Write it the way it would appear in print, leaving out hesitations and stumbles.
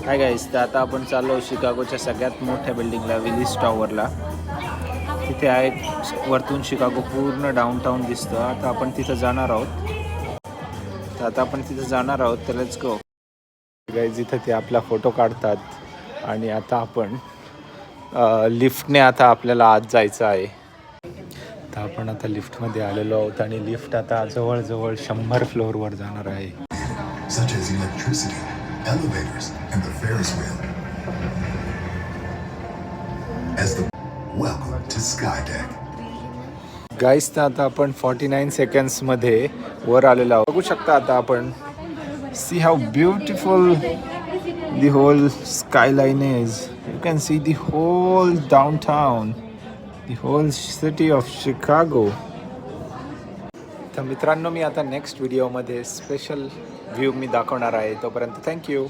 Hi guys, तर आता आपण चाललो शिकागोच्या सगळ्यात मोठ्या बिल्डिंगला, विलिस टॉवरला. तिथे आहे वरतून शिकागो पूर्ण डाऊनटाऊन दिसतं. आता आपण तिथं जाणार आहोत. तर लेट्स गो गाईज. इथं ते आपला फोटो काढतात आणि आता आपण लिफ्टने आता आपल्याला आत जायचं आहे. तर आपण आता लिफ्टमध्ये आलेलो आहोत आणि लिफ्ट आता जवळजवळ 100 फ्लोअरवर जाणार आहे. Such as electricity, elevators, and the Ferris wheel. As the welcome to Skydeck. गाईस, तर आता आपण 49 सेकंड्समध्ये वर आलेलो आहोत. बघू शकता आता आपण. See how beautiful the whole skyline is. You can see the whole downtown, the whole city of Chicago. तर मित्रांनो, मी आता नेक्स्ट व्हिडिओमध्ये स्पेशल व्ह्यू मी दाखवणार आहे. तोपर्यंत थँक्यू.